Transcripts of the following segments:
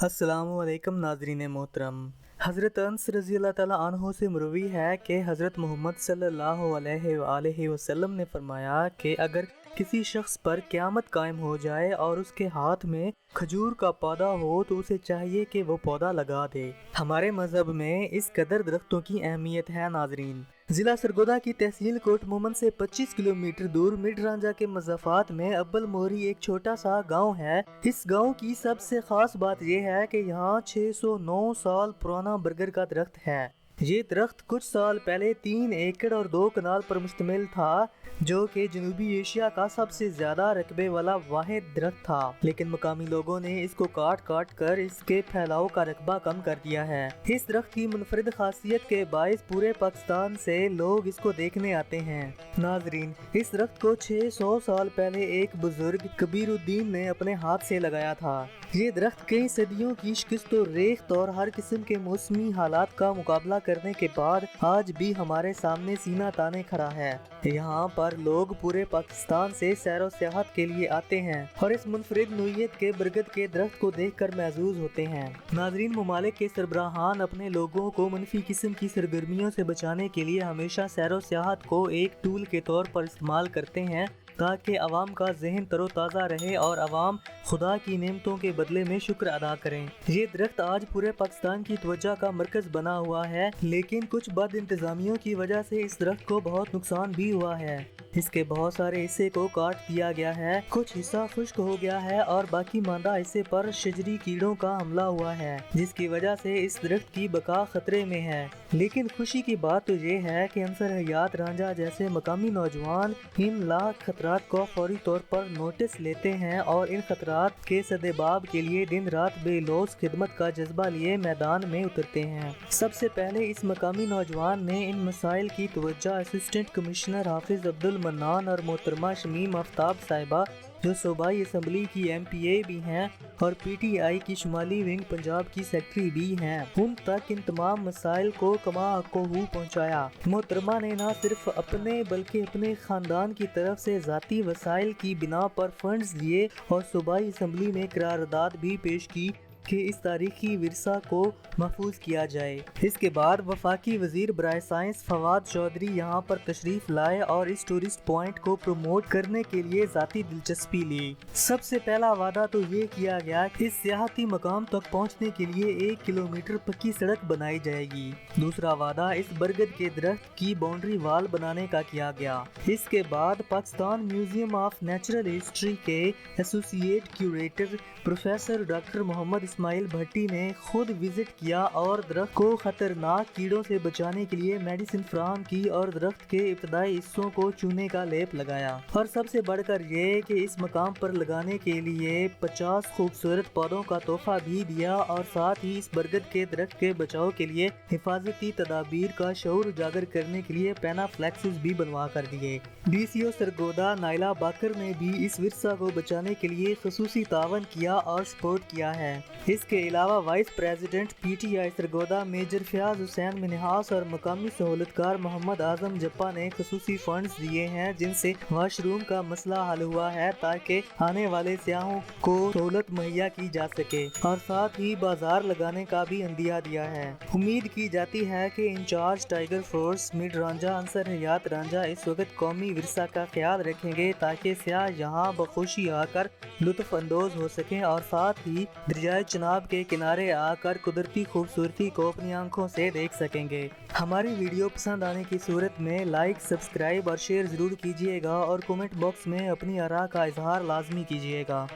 अस्सलामु अलैकुम नाज़रीन मोहतरम। हज़रत अनस रज़ी अल्लाह ताला अन्हो से मरवी है कि हज़रत मोहम्मद सल्लल्लाहु अलैहि वसल्लम ने फरमाया कि अगर किसी शख्स पर क़यामत कायम हो जाए और उसके हाथ में खजूर का पौधा हो तो उसे चाहिए कि वो पौधा लगा दे। हमारे मज़हब में इस कदर दरख्तों की अहमियत है नाज़रीन। ज़िला सरगोदा की तहसील कोट मोमन से 25 किलोमीटर दूर मिड रांझा के मज़ाफ़ात में अब्बल मोहरी एक छोटा सा गांव है। इस गांव की सबसे खास बात यह है कि यहाँ 609 साल पुराना बरगद का दरख्त है। ये दरख्त कुछ साल पहले 3 एकड़ और 2 कनाल पर मुश्तमिल था, जो कि जनूबी एशिया का सबसे ज्यादा रकबे वाला वाहिद दरख्त था, लेकिन मकामी लोगों ने इसको काट काट कर इसके फैलाव का रकबा कम कर दिया है। इस दरख्त की मुनफरिद खासियत के बायस पूरे पाकिस्तान से लोग इसको देखने आते हैं। नाजरीन, इस दरख्त को 600 साल पहले एक बुजुर्ग कबीरुद्दीन ने अपने हाथ से लगाया था। ये दरख्त कई सदियों की शिकस्त और रेख्त और हर किस्म के मौसमी हालात का मुकाबला करने के बाद आज भी हमारे सामने सीना ताने खड़ा है। यहाँ पर लोग पूरे पाकिस्तान से सैरो सियाहत के लिए आते हैं और इस मुनफरिद नोयत के बरगद के दरख्त को देख कर महजूज होते हैं। नाजरीन, ममालिक के सरबराहान अपने लोगों को मनफी किस्म की सरगर्मियों से बचाने के लिए हमेशा सैरो सियाहत को एक टूल के तौर पर इस्तेमाल करते हैं ताकि अवाम का जहन तरोताज़ा रहे और अवाम खुदा की नेमतों के बदले में शुक्र अदा करें। ये दरख्त आज पूरे पाकिस्तान की तवज्जो का मरकज़ बना हुआ है, लेकिन कुछ बद इंतज़ामियों की वजह से इस दरख्त को बहुत नुकसान भी हुआ है। इसके बहुत सारे हिस्से को काट दिया गया है, कुछ हिस्सा खुश्क हो गया है और बाकी मांदा हिस्से पर शजरी कीड़ों का हमला हुआ है, जिसकी वजह से इस दरख्त की बका खतरे में है। लेकिन खुशी की बात तो ये है कि अंसर हयात रांझा जैसे मकामी नौजवान इन लाख खतरात को फौरी तौर पर नोटिस लेते हैं और इन खतरात के सदेबाब के लिए दिन रात बेलौस खिदमत का जज्बा लिए मैदान में उतरते हैं। सबसे पहले इस मकामी नौजवान ने इन मसाइल की तवज्जो असिस्टेंट कमिश्नर हाफिज अब्दुल मन्नान और मोहतरमा शमीम आफ्ताब साहिबा, जो सूबाई असम्बली की MPA भी हैं और PTI की शुमाली विंग पंजाब की सेक्रेटरी भी हैं, उन तक इन तमाम मसाइल को कमा हक़्क़ुहू पहुँचाया। मोहतरमा ने न सिर्फ अपने बल्कि अपने ख़ानदान की तरफ से ज़ाती वसाइल की बिना पर फंड्स लिए और सूबाई असम्बली में करारदाद भी पेश की कि इस तारीखी विरसा को महफूज किया जाए। इसके बाद वफाकी वजीर बराए साइंस फवाद चौधरी यहाँ पर तशरीफ लाए और इस टूरिस्ट पॉइंट को प्रमोट करने के लिए ज़ाती दिलचस्पी ली। सबसे पहला वादा तो ये किया गया कि इस सियाहती मकाम तक पहुँचने के लिए 1 किलोमीटर पक्की सड़क बनाई जाएगी। दूसरा वादा इस बरगद के दरख्त की बाउंड्री वाल बनाने का किया गया। इसके बाद Pakistan museum of natural history के associate curator professor doctor Mohammad Ismail Bhatti ने खुद विजिट किया और दरख्त को खतरनाक कीड़ों से बचाने के लिए मेडिसिन फराहम की और दरख्त के इब्तदाई हिस्सों को चूने का लेप लगाया। और सबसे बढ़कर ये कि इस मकाम पर लगाने के लिए 50 खूबसूरत पौधों का तोहफा भी दिया और साथ ही इस बरगद के दरख्त के बचाव के लिए हिफाजती तदाबीर का शऊर उजागर करने के लिए पैनाफ्लेक्सेस भी बनवा कर दिए। DCO सरगोदा नाइला बाकर ने भी इस विरसा को बचाने के लिए खसूसी तावन किया और सपोर्ट किया है। इसके अलावा vice president PTI Sargodha major Fayyaz Hussain Minhas और मकामी सहूलतकार मोहम्मद आजम जप्पा ने खसूसी फंड्स दिए हैं, जिनसे वाशरूम का मसला हल हुआ है ताकि आने वाले सियाहों को सहूलत मुहैया की जा सके, और साथ ही बाजार लगाने का भी अंदिया दिया है। उम्मीद की जाती है कि इंचार्ज टाइगर फोर्स मिड रांझा अंसर हयात रांझा इस वक्त कौमी विरसा का ख्याल रखेंगे ताकि सियाह यहाँ बखुशी आकर लुत्फ अंदोज हो सकें और साथ ही दरियाए चनाब के किनारे आकर कुदरती खूबसूरती को अपनी आंखों से देख सकेंगे। हमारी वीडियो पसंद आने की सूरत में लाइक, सब्सक्राइब और शेयर ज़रूर कीजिएगा और कमेंट बॉक्स में अपनी आरा का इजहार लाजमी कीजिएगा।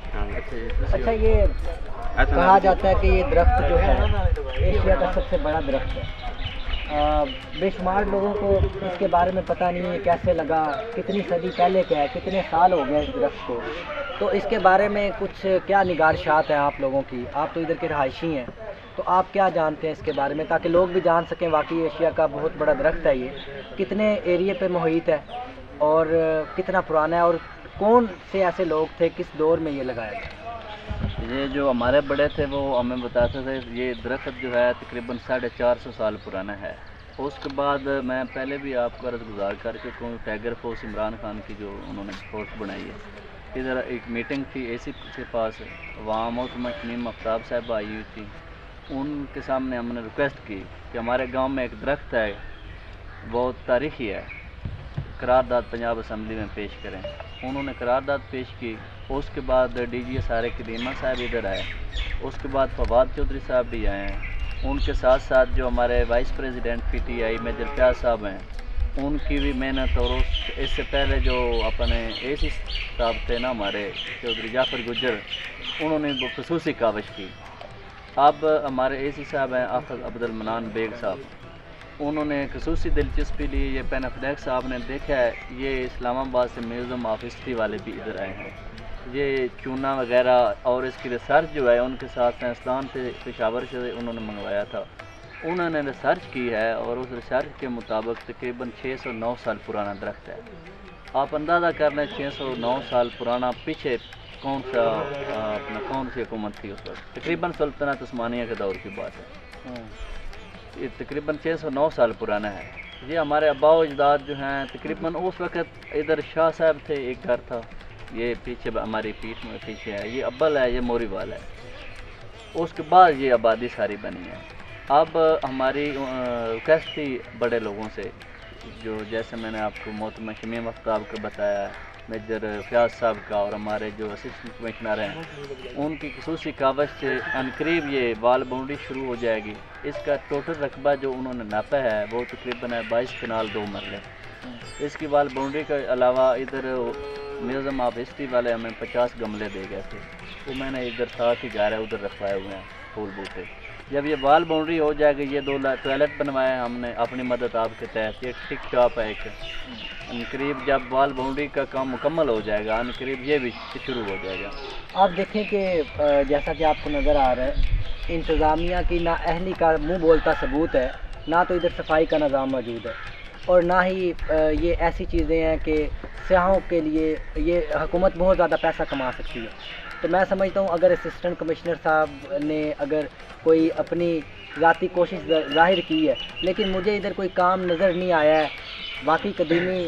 अच्छा, ये कहा जाता है कि ये दरख्त जो है एशिया का सबसे बड़ा दरख्त है। बेशुमार लोगों को इसके बारे में पता नहीं है कैसे लगा, कितनी सदी पहले का है, कितने साल हो गए इस दरख्त को। तो इसके बारे में कुछ क्या निगारशात हैं आप लोगों की? आप तो इधर के रहायशी हैं, तो आप क्या जानते हैं इसके बारे में, ताकि लोग भी जान सकें वाकई एशिया का बहुत बड़ा दरख्त है ये, कितने एरिए पे मुहित है और कितना पुराना है और कौन से ऐसे लोग थे, किस दौर में ये लगाया गया? ये जो हमारे बड़े थे वो हमें बताते थे ये दरख्त जो है तकरीबन 450 साल पुराना है। उसके बाद मैं पहले भी आपको अर्ज़ गुज़ार कर चुका हूँ, टाइगर फोर्स इमरान खान की जो उन्होंने फोर्स बनाई है, ادھر ایک میٹنگ تھی اے سی کے پاس، وہاں محترمہ شمیم آفتاب صاحب آئی ہوئی تھی. ان کے سامنے ہم نے ریکویسٹ کی کہ ہمارے گاؤں میں ایک درخت ہے بہت تاریخی ہے، قرارداد پنجاب اسمبلی میں پیش کریں. انہوں نے قرارداد پیش کی. اس کے بعد ڈی جی سارے قدیمہ صاحب ادھر آئے. اس کے بعد فواد چودھری صاحب بھی آئے ہیں. ان کے ساتھ ساتھ جو ہمارے vice president P T I major Fayyaz صاحب ہیں، ان کی بھی محنت. اور اس سے پہلے جو اپنے اے سی صاحب تھے نا ہمارے چودھری جعفر گجر، انہوں نے وہ خصوصی کاوش کی. اب ہمارے اے سی صاحب ہیں آفت عبد المنان بیگ صاحب، انہوں نے خصوصی دلچسپی لی. یہ پین افلیک صاحب نے دیکھا ہے، یہ اسلام آباد سے میوزیم آف ہسٹری والے بھی ادھر آئے ہیں. یہ چونا وغیرہ اور اس کی ریسرچ جو ہے ان کے ساتھ سائنسدان سے پشاور سے انہوں نے منگوایا تھا. انہوں نے ریسرچ کی ہے اور اس ریسرچ کے مطابق تقریباً 609 سال پرانا درخت ہے. آپ اندازہ کر لیں 609 سال پرانا. پیچھے کون سی حکومت تھی اس وقت؟ تقریباً سلطنت عثمانیہ کے دور کی بات ہے. یہ تقریباً 609 سال پرانا ہے. یہ ہمارے آباء و اجداد جو ہیں تقریباً اس وقت ادھر شاہ صاحب تھے، ایک گھر تھا. یہ پیچھے ہماری پیٹھ میں پیچھے ہے، یہ ابل ہے، یہ موری وال ہے. اس کے بعد یہ آبادی ساری بنی ہے. اب ہماری ریکویسٹ تھی بڑے لوگوں سے، جو جیسے میں نے آپ کو محترمہ شمیم آفتاب کا بتایا، میجر فیاض صاحب کا، اور ہمارے جو اسسٹنٹ کمشنر ہیں ان کی خصوصی کاوش سے عنقریب یہ وال باؤنڈری شروع ہو جائے گی. اس کا ٹوٹل رقبہ جو انہوں نے ناپا ہے وہ تقریباً 22 کنال 2 مرلے. اس کی وال باؤنڈری کے علاوہ ادھر میوزیم آف ہسٹری والے ہمیں 50 گملے دے گئے تھے، وہ میں نے ادھر ساتھ ہی گھر ہے ادھر رکھوائے ہوئے ہیں پھول بوٹے. جب یہ وال باؤنڈری ہو جائے گی، یہ 2 ٹوائلٹ بنوائے ہیں ہم نے اپنی مدد آپ کے تحت. یہ ٹک ٹاپ ہے ایک. عنقریب جب وال باؤنڈری کا کام مکمل ہو جائے گا، عنقریب یہ بھی شروع ہو جائے گا. آپ دیکھیں کہ جیسا کہ آپ کو نظر آ رہا ہے، انتظامیہ کی نا اہلی کا منہ بولتا ثبوت ہے. نہ تو ادھر صفائی کا نظام موجود ہے، اور نہ ہی یہ ایسی چیزیں ہیں کہ سیاحوں کے لیے یہ حکومت بہت زیادہ پیسہ کما سکتی ہے. تو میں سمجھتا ہوں اگر اسسٹنٹ کمشنر صاحب نے اگر کوئی اپنی ذاتی کوشش ظاہر کی ہے، لیکن مجھے ادھر کوئی کام نظر نہیں آیا ہے. واقعی قدیمی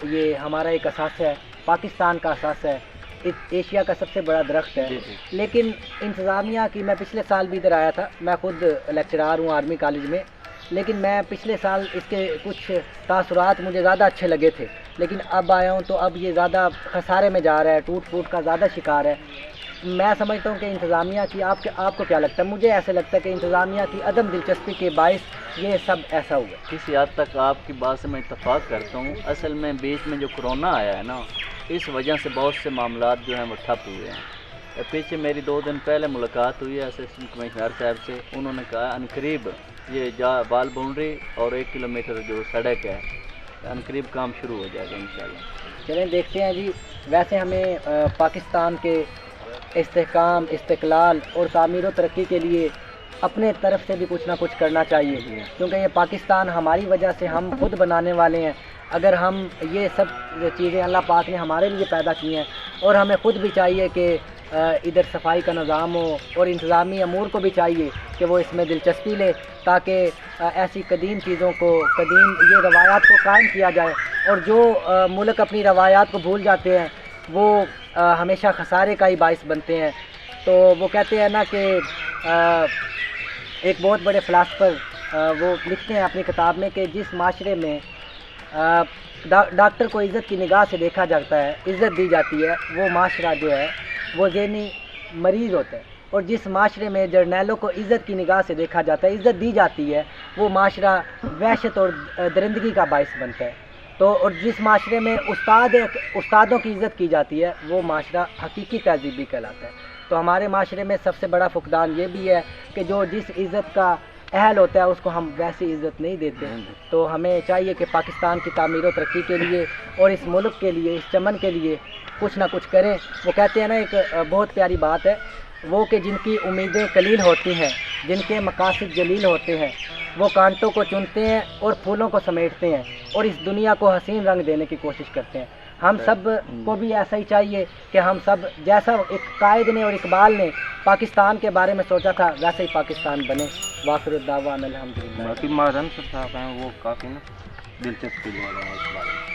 یہ ہمارا ایک اثاثہ ہے، پاکستان کا اثاثہ ہے، ایشیا کا سب سے بڑا درخت ہے. لیکن انتظامیہ کی، میں پچھلے سال بھی ادھر آیا تھا، میں خود لیکچرار ہوں آرمی کالج میں، لیکن میں پچھلے سال اس کے کچھ تاثرات مجھے زیادہ اچھے لگے تھے. لیکن اب آیا ہوں تو اب یہ زیادہ خسارے میں جا رہا ہے، ٹوٹ پھوٹ کا زیادہ شکار ہے. میں سمجھتا ہوں کہ انتظامیہ کی، آپ کو کیا لگتا ہے؟ مجھے ایسے لگتا ہے کہ انتظامیہ کی عدم دلچسپی کے باعث یہ سب ایسا ہوا. کسی حد تک آپ کی بات سے میں اتفاق کرتا ہوں. اصل میں بیچ میں جو کرونا آیا ہے نا، اس وجہ سے بہت سے معاملات جو ہیں وہ ٹھپ ہوئے ہیں. پیچھے میری 2 دن پہلے ملاقات ہوئی ہے اسسٹنٹ کمشنر صاحب سے. انہوں نے کہا عنقریب یہ وال باؤنڈری اور 1 کلومیٹر جو سڑک ہے، عنقریب کام شروع ہو جائے گا انشاءاللہ. چلیں دیکھتے ہیں جی. ویسے ہمیں پاکستان کے استحکام، استقلال اور تعمیر و ترقی کے لیے اپنے طرف سے بھی کچھ نہ کچھ کرنا چاہیے، کیونکہ یہ پاکستان ہماری وجہ سے ہم خود بنانے والے ہیں. اگر ہم یہ سب چیزیں اللہ پاک نے ہمارے لیے پیدا کی ہیں، اور ہمیں خود بھی چاہیے کہ ادھر صفائی کا نظام ہو، اور انتظامی امور کو بھی چاہیے کہ وہ اس میں دلچسپی لے، تاکہ ایسی قدیم چیزوں کو، قدیم یہ روایات کو قائم کیا جائے. اور جو ملک اپنی روایات کو بھول جاتے ہیں وہ ہمیشہ خسارے کا ہی باعث بنتے ہیں. تو وہ کہتے ہیں نا کہ ایک بہت بڑے فلاسفر وہ لکھتے ہیں اپنی کتاب میں کہ جس معاشرے میں ڈاکٹر کو عزت کی نگاہ سے دیکھا جاتا ہے، عزت دی جاتی ہے، وہ معاشرہ جو ہے وہ ذہنی مریض ہوتا ہے. اور جس معاشرے میں جرنیلوں کو عزت کی نگاہ سے دیکھا جاتا ہے، عزت دی جاتی ہے، وہ معاشرہ وحشت اور درندگی کا باعث بنتا ہے. تو اور جس معاشرے میں استادوں کی عزت کی جاتی ہے، وہ معاشرہ حقیقی تہذیبی کہلاتا ہے. تو ہمارے معاشرے میں سب سے بڑا فقدان یہ بھی ہے کہ جو جس عزت کا اہل ہوتا ہے اس کو ہم ویسی عزت نہیں دیتے. تو ہمیں چاہیے کہ پاکستان کی تعمیر و ترقی کے لیے اور اس ملک کے لیے، اس چمن کے لیے کچھ نہ کچھ کریں. وہ کہتے ہیں نا ایک بہت پیاری بات ہے، وہ کہ جن کی امیدیں قلیل ہوتی ہیں، جن کے مقاصد جلیل ہوتے ہیں، وہ کانٹوں کو چنتے ہیں اور پھولوں کو سمیٹتے ہیں اور اس دنیا کو حسین رنگ دینے کی کوشش کرتے ہیں. ہم سب کو بھی ایسا ہی چاہیے کہ ہم سب جیسا ایک قائد نے اور اقبال نے پاکستان کے بارے میں سوچا تھا ویسے ہی پاکستان بنے. واخر الدعوانا الحمدللہ. باقی مہران صاحب ہیں وہ کافی نا دلچسپی لے رہے ہیں اس بارے میں.